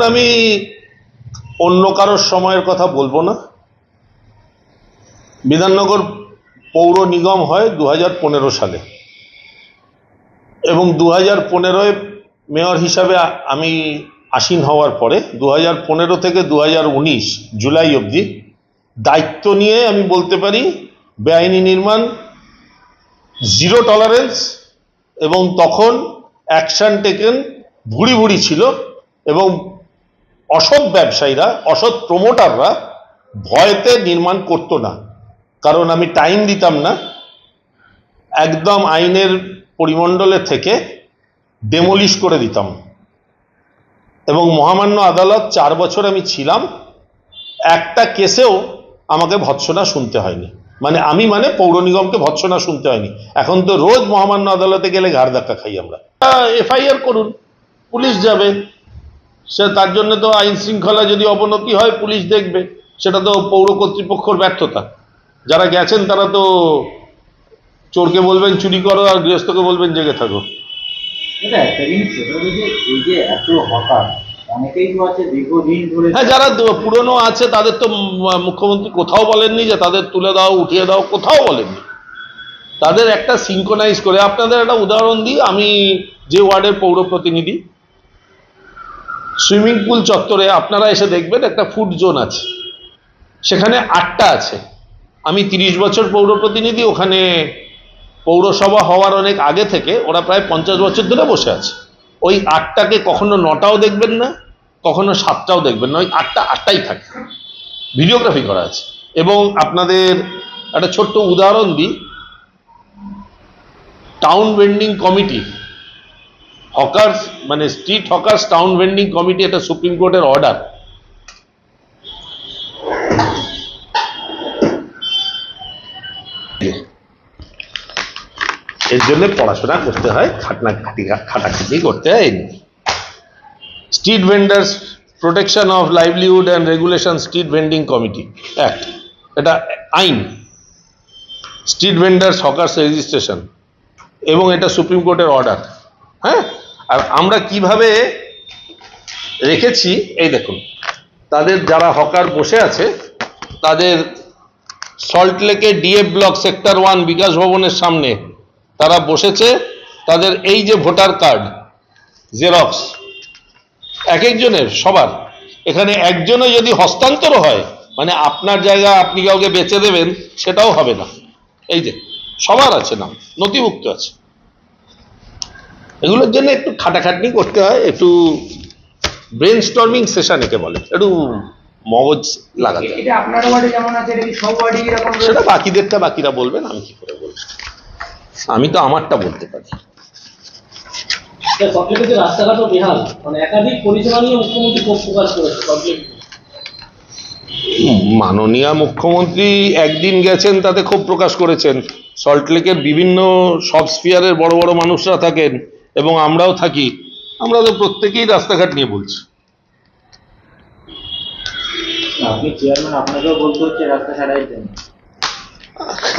আমি অন্য কারোর সময়ের কথা বলবো না। বিধাননগর পৌর নিগম হয় 2015 সালে এবং 2015-য় মেয়র হিসাবে আমি আসীন হওয়ার পরে 2015 থেকে 2019 জুলাই অবধি দায়িত্ব নিয়ে আমি বলতে পারি বেআইনি নির্মাণ জিরো টলারেন্স, এবং তখন অ্যাকশন টেকেন ভুড়ি ভুড়ি ছিল এবং অসৎ ব্যবসায়ীরা, অসৎ প্রমোটাররা ভয়তে নির্মাণ করতো না, কারণ আমি টাইম দিতাম না। একদম আইনের পরিমণ্ডলে থেকে ডেমোলিশ করে দিতাম এবং মহামান্য আদালত 4 বছর আমি ছিলাম, একটা কেসেও আমাকে ভৎসনা শুনতে হয়নি। আমি পৌর নিগমকে ভৎসনা শুনতে হয়নি। এখন তো রোজ মহামান্য আদালতে গেলে ঘাড় ধাক্কা খাই আমরা। এফআইআর করুন, পুলিশ যাবে, সে তার জন্য তো আইন শৃঙ্খলা যদি অবনতি হয় পুলিশ দেখবে, সেটা তো পৌর কর্তৃপক্ষের ব্যর্থতা। যারা গেছেন তারা তো চোরকে বলবেন চুরি করো আর গৃহস্থকে বলবেন জেগে থাকো। হ্যাঁ, যারা পুরনো আছে তাদের তো মুখ্যমন্ত্রী কোথাও বলেননি যে তাদের তুলে দাও, উঠিয়ে দাও, কোথাও বলেননি। তাদের একটা সিনক্রোনাইজ করে, আপনাদের একটা উদাহরণ দিই। আমি যে ওয়ার্ডের পৌর প্রতিনিধি, সুইমিং পুল চত্বরে আপনারা এসে দেখবেন একটা ফুড জোন আছে, সেখানে 8টা আছে। আমি 30 বছর পৌর প্রতিনিধি, ওখানে পৌরসভা হওয়ার অনেক আগে থেকে ওরা প্রায় 50 বছর ধরে বসে আছে। ওই 8টাকে কখনো 9টাও দেখবেন না, কখনো 7টাও দেখবেন না, ওই 8টাই থাকে, ভিডিওগ্রাফি করা আছে। এবং আপনাদের একটা ছোট্ট উদাহরণ দিই, town vending committee, hawkers street hawkers town vending committee, এটা সুপ্রিম কোর্টের অর্ডার। এর জন্য পড়াশোনা করতে হয়, খাটাখাটি করতে হয়। Street vendors protection of livelihood and regulation street vending committee act, এটা আইন, স্ট্রিট ভেন্ডার্স হকার্স রেজিস্ট্রেশন, এবং এটা সুপ্রিম কোর্টের অর্ডার। হ্যাঁ, আর আমরা কিভাবে রেখেছি এই দেখুন, তাদের যারা হকার বসে আছে তাদের সল্টলেকে ডিএফ ব্লক সেক্টর 1 বিকাশ ভবনের সামনে তারা বসেছে। তাদের এই যে ভোটার কার্ড জেরক্স এক একজনের, সবার, এখানে একজনে যদি হস্তান্তর হয়, আপনার জায়গা আপনি কাউকে বেচে দেবেন, সেটাও হবে না। এই যে সবার আছে, নাম নথিভুক্ত আছে। এগুলোর জন্য একটু খাটাখাটনি করতে হয়, একটু ব্রেন স্টর্মিং সেশন একে বলে, একটু মগজ লাগাতে হয়। সেটা বাকিদেরটা বাকিরা বলবেন, আমি কি করে বলবো? আমি তো আমারটা বলতে পারি। রাস্তাঘাটও বেহাল, একাধিক পরিষেবা নিয়ে মুখ্যমন্ত্রী ক্ষোভ প্রকাশ করেছে। মাননীয় মুখ্যমন্ত্রী একদিন গেছেন, তাতে ক্ষোভ প্রকাশ করেছেন। সল্টলেকের বিভিন্ন সব স্ফিয়ারের বড় বড় মানুষরা থাকেন এবং আমরাও থাকি, আমরা তো প্রত্যেকেই রাস্তাঘাট নিয়ে বলছি। আপনি চেয়ারম্যান, আপনাকেও বলতে হচ্ছে রাস্তা ছাড়াই দেন,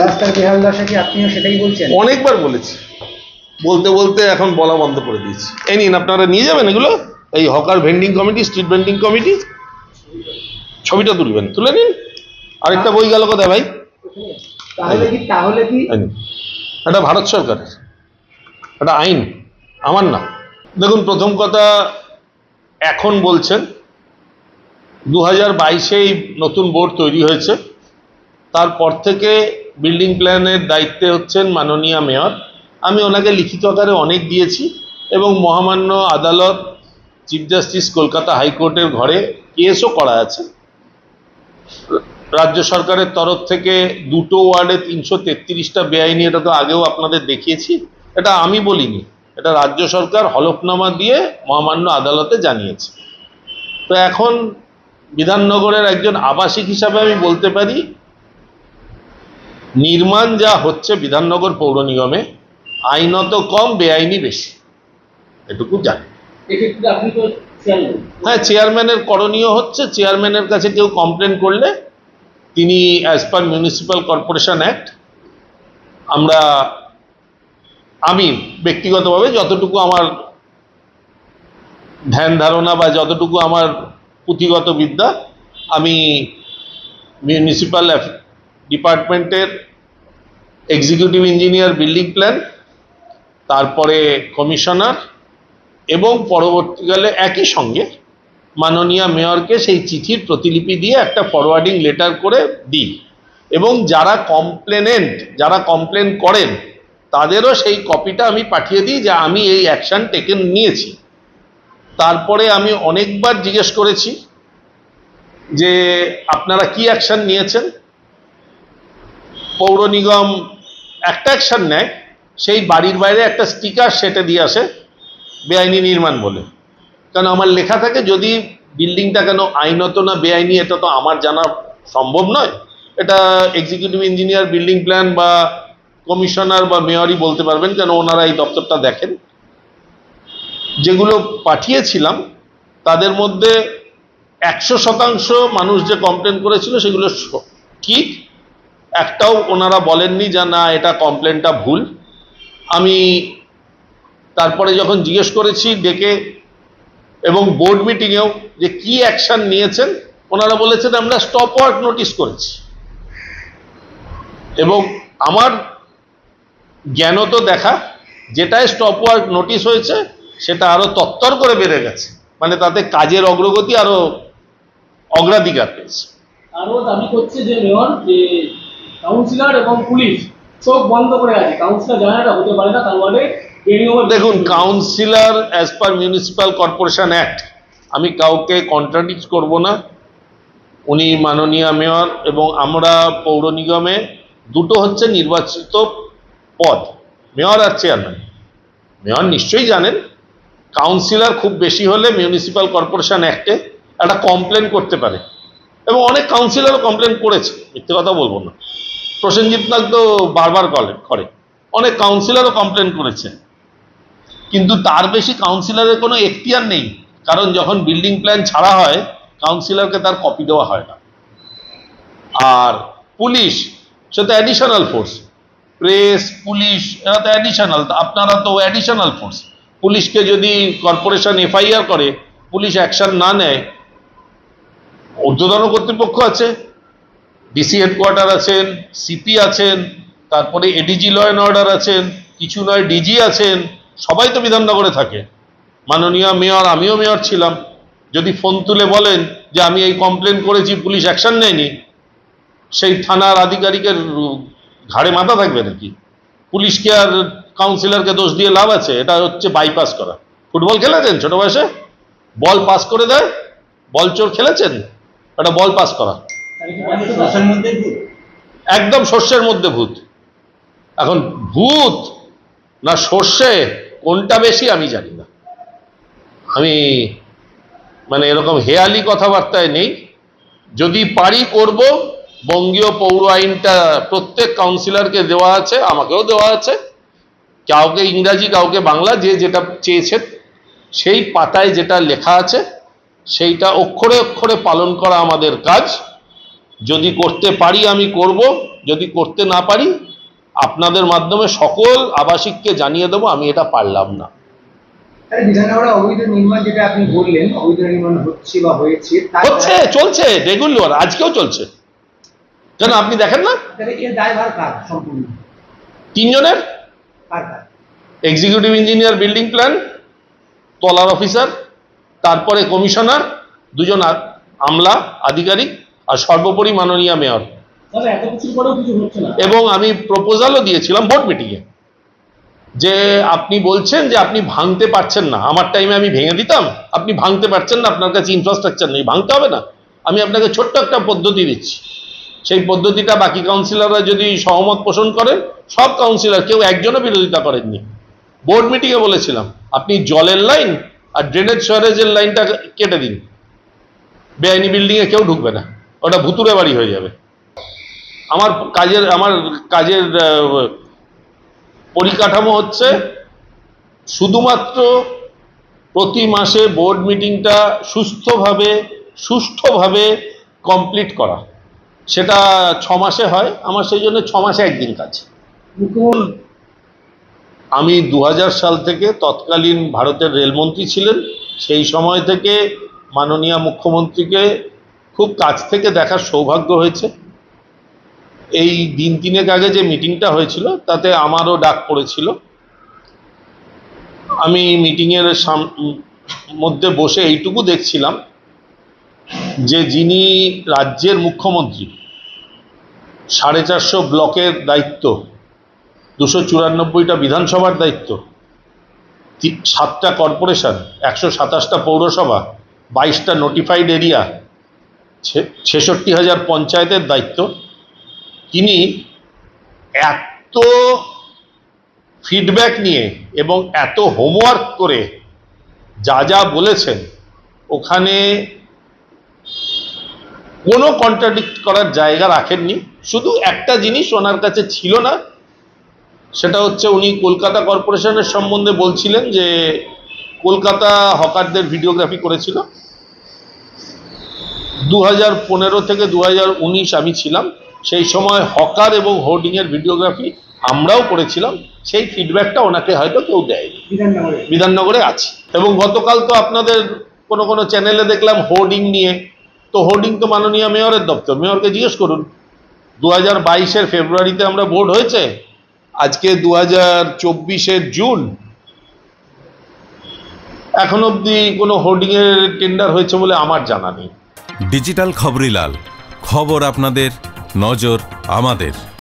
রাস্তার বেহাল দশা কি আপনিও সেটাই বলছেন? অনেকবার বলেছি, বলতে বলতে এখন বলা বন্ধ করে দিয়েছি। এই নিন, আপনারা নিয়ে যাবেন এগুলো, এই hawker vending committee, street vending committee, ছবিটা তুলবেন, তুলে নিন। আরেকটা বই গেল কোথায় ভাই? তাহলে কি এটা ভারত সরকারের, এটা আইন, আমার না। দেখুন, প্রথম কথা, এখন বলছেন 2022-এই নতুন বোর্ড তৈরি হয়েছে, তারপর থেকে বিল্ডিং প্ল্যানের দায়িত্বে হচ্ছেন মাননীয় মেয়র। আমি ওনাকে লিখিত আকারে অনেক দিয়েছি এবং মহামান্য আদালত, চিফ জাস্টিস কলকাতা হাইকোর্টের ঘরে কেসও করা আছে। রাজ্য সরকারের তরফ থেকে 2টো ওয়ার্ডে 333টা বেআইনি, এটা তো আগেও আপনাদের দেখিয়েছি, এটা আমি বলিনি, এটা রাজ্য সরকার হলফনামা দিয়ে মহামান্য আদালতে জানিয়েছে। তো এখন বিধাননগরের একজন আবাসিক হিসাবে আমি বলতে পারি, নির্মাণ যা হচ্ছে বিধাননগর পৌর নিগমে, আইনত কম, বেআইনি বেশি, এটুকু জানি। হ্যাঁ, চেয়ারম্যানের করণীয় হচ্ছে, চেয়ারম্যানের কাছে কেউ কমপ্লেন করলে তিনি as per municipal corporation act, আমি ব্যক্তিগতভাবে যতটুকু আমার ধ্যান ধারণা বা যতটুকু আমার পুঁথিগত বিদ্যা, আমি মিউনিসিপ্যাল ডিপার্টমেন্টের এক্সিকিউটিভ ইঞ্জিনিয়ার বিল্ডিং প্ল্যান, তারপরে কমিশনার, এবং পরবর্তীকালে একই সঙ্গে মাননীয় মেয়রকে সেই চিঠির প্রতিলিপি দিয়ে একটা ফরওয়ার্ডিং লেটার করে দিই, এবং যারা কমপ্লেন করেন তাদেরও সেই কপিটা আমি পাঠিয়ে দিই যে আমি এই অ্যাকশন টেকেন নিয়েছি। তারপরে আমি অনেকবার জিজ্ঞেস করেছি যে আপনারা কি অ্যাকশন নিয়েছেন। পৌর নিগম একটা অ্যাকশন নেয়, সেই বাড়ির বাইরে একটা স্টিকার সেটে দিয়ে আসে বেআইনি নির্মাণ বলে। কারণ আমার লেখা থাকে, যদি বিল্ডিংটা কেন আইনত না বেআইনি এটা তো আমার জানা সম্ভব নয়, এটা এক্সিকিউটিভ ইঞ্জিনিয়ার বিল্ডিং প্ল্যান বা কমিশনার বা মেয়রই বলতে পারবেন, কেন ওনারা এই দপ্তরটা দেখেন। যেগুলো পাঠিয়েছিলাম তাদের মধ্যে 100% মানুষ যে কমপ্লেন করেছিল সেগুলো ঠিক, একটাও ওনারা বলেননি যে না এটা কমপ্লেনটা ভুল। আমি তারপরে যখন জিজ্ঞেস করেছি ডেকে এবং বোর্ড মিটিংয়েও যে কি অ্যাকশন নিয়েছেন, ওনারা বলেছেন আমরা স্টপ ওয়ার্ক নোটিশ করেছি। এবং আমার জ্ঞানত দেখা যেটাই স্টপ ওয়ার্ক নোটিশ হয়েছে সেটা আরো তত্তর করে বেড়ে গেছে, মানে তাতে কাজের অগ্রগতি আরো অগ্রাধিকার পেয়েছে। আরো দাবি করছে যে মেয়র যে কাউন্সিলর এবং পুলিশ চোখ বন্ধ করে আছে, কাউন্সিলর জানে না, হতে পারে না, তার মানে দেখুন, councillor as per municipal corporation act, আমি কাউকে কন্ট্রাডিক্ট করব না। উনি মাননীয় মেয়র, এবং আমরা পৌর নিগমে দুটো হচ্ছে নির্বাচিত পদ, মেয়র আর চেয়ারম্যান। মেয়র নিশ্চয়ই জানেন, কাউন্সিলর খুব বেশি হলে মিউনিসিপ্যাল কর্পোরেশন অ্যাক্টে একটা কমপ্লেন করতে পারে, এবং অনেক কাউন্সিলরও কমপ্লেন করেছে, মিথ্যে কথা বলবো না। প্রসেনজিৎ নাগ তো বারবার করে, অনেক কাউন্সিলরও কমপ্লেন করেছে, কিন্তু তার বেশি কাউন্সিলরের কোনো এখতিয়ার নেই। কারণ যখন বিল্ডিং প্ল্যান ছাড়া হয় কাউন্সিলরকে তার কপি দেওয়া হয় না। আর পুলিশ সে তো অ্যাডিশনাল ফোর্স, প্রেস পুলিশ এরা তো অ্যাডিশনাল, আপনারা তো অ্যাডিশনাল ফোর্স। পুলিশকে যদি কর্পোরেশন এফআইআর করে পুলিশ অ্যাকশন না নেয়, ঊর্ধ্বতন কর্তৃপক্ষ আছে, ডিসি হেডকোয়ার্টার আছেন, সিপি আছেন, তারপরে এডিজি ল অ্যান্ড অর্ডার আছেন, কিছু নয় ডিজি আছেন, সবাই তো বিধাননগরে থাকে। মাননীয় মেয়র, আমিও মেয়র ছিলাম, যদি ফোন তুলে বলেন যে আমি এই কমপ্লেন করেছি পুলিশ অ্যাকশন নেয়নি, সেই থানার আধিকারিকের ঘাড়ে মাথা থাকবে নাকি? পুলিশকে আর কাউন্সিলরকে দোষ দিয়ে লাভ আছে? এটা হচ্ছে বাইপাস করা। ফুটবল খেলেছেন ছোট বয়সে, বল পাস করে দেয়, বল চোর খেলেছেন, এটা বল পাস করা। একদম শস্যের মধ্যে ভূত। এখন ভূত না সর্ষে কোনটা বেশি আমি জানি না, আমি মানে এরকম হেয়ালি কথাবার্তায় নেই। যদি পারি করব। বঙ্গীয় পৌর আইনটা প্রত্যেক কাউন্সিলরকে দেওয়া আছে, আমাকেও দেওয়া আছে, কাউকে ইংরাজি কাউকে বাংলা, যে যেটা চেয়েছেন সেই পাতায় যেটা লেখা আছে সেইটা অক্ষরে অক্ষরে পালন করা আমাদের কাজ। যদি করতে পারি আমি করব, যদি করতে না পারি আপনাদের মাধ্যমে সকল আবাসিককে জানিয়ে দেবো আমি এটা পারলাম না। বিধাননগরে অবৈধ নির্মাণ যেটা আপনি বললেন, অবৈধ নির্মাণ হচ্ছে বা হয়েছে, চলছে রেগুলার, আজকেও চলছে। কেন আপনি দেখেন না? এর দায়ভার কার সম্পূর্ণ? তিনজনের, এক্সিকিউটিভ ইঞ্জিনিয়ার বিল্ডিং প্ল্যান, তলার অফিসার, তারপরে কমিশনার, দুজন আমলা আধিকারিক, আর সর্বোপরি মাননীয় মেয়র। এবং আমি প্রপোজালও দিয়েছিলাম বোর্ড মিটিংয়ে, যে আপনি বলছেন যে আপনি ভাঙতে পারছেন না, আমার টাইমে আমি ভেঙে দিতাম, আপনি ভাঙতে পারছেন না, আপনার কাছে ইনফ্রাস্ট্রাকচার নেই, ভাঙতে হবে না, আমি আপনাকে ছোট্ট একটা পদ্ধতি দিচ্ছি। সেই পদ্ধতিটা বাকি কাউন্সিলররা যদি সহমত পোষণ করেন, সব কাউন্সিলর, কেউ একজনও বিরোধিতা করেননি। বোর্ড মিটিংয়ে বলেছিলাম আপনি জলের লাইন আর ড্রেনেজ সয়ারেজের লাইনটা কেটে দিন, বেআইনি বিল্ডিংয়ে কেউ ঢুকবে না, ওটা ভুতুরে বাড়ি হয়ে যাবে। আমার কাজের পরিকাঠামো হচ্ছে শুধুমাত্র প্রতি মাসে বোর্ড মিটিংটা সুষ্ঠুভাবে কমপ্লিট করা। সেটা 6 মাসে হয়, আমার সেই জন্য 6 মাসে একদিন কাজ। আমি 2000 সাল থেকে তৎকালীন ভারতের রেলমন্ত্রী ছিলেন, সেই সময় থেকে মাননীয় মুখ্যমন্ত্রীকে খুব কাছ থেকে দেখার সৌভাগ্য হয়েছে। এই দিন তিনেক আগে যে মিটিংটা হয়েছিল তাতে আমারও ডাক পড়েছিল। আমি মিটিংয়ের মধ্যে বসে এইটুকু দেখছিলাম যে যিনি রাজ্যের মুখ্যমন্ত্রী, 450 ব্লকের দায়িত্ব, 294টা বিধানসভার দায়িত্ব, 7টা কর্পোরেশন, 127টা পৌরসভা, 22টা নোটিফাইড এরিয়া, 66,000 পঞ্চায়েতের দায়িত্ব, তিনি এত ফিডব্যাক নিয়ে এবং এত হোমওয়ার্ক করে যা যা বলেছেন, ওখানে কোনো কন্ট্রাডিক্ট করার জায়গা রাখেননি। শুধু একটা জিনিস ওনার কাছে ছিল না, সেটা হচ্ছে উনি কলকাতা কর্পোরেশনের সম্বন্ধে বলছিলেন যে কলকাতা হকারদের ভিডিওগ্রাফি করেছিল। 2015 থেকে 2019 আমি ছিলাম, সেই সময় হকার এবং হোর্ডিংয়ের ভিডিওগ্রাফি আমরাও করেছিলাম। সেই ফিডব্যাকটা ওনাকে হয়তো কেউ দেয়নি। বিধাননগরে আছে। এবং গতকাল তো আপনাদের কোনো কোনো চ্যানেলে দেখলাম হোর্ডিং নিয়ে, তো হোর্ডিং তো মাননীয় মেয়রের দপ্তর, মেয়রকে জিজ্ঞেস করুন। 2022-এর ফেব্রুয়ারিতে আমরা বোর্ড হয়েছে, আজকে 2024-এর জুন, এখন অবধি কোনো হোর্ডিংয়ের টেন্ডার হয়েছে বলে আমার জানা নেই। ডিজিটাল খবরিলাল, খবর আপনাদের, নজর আমাদের।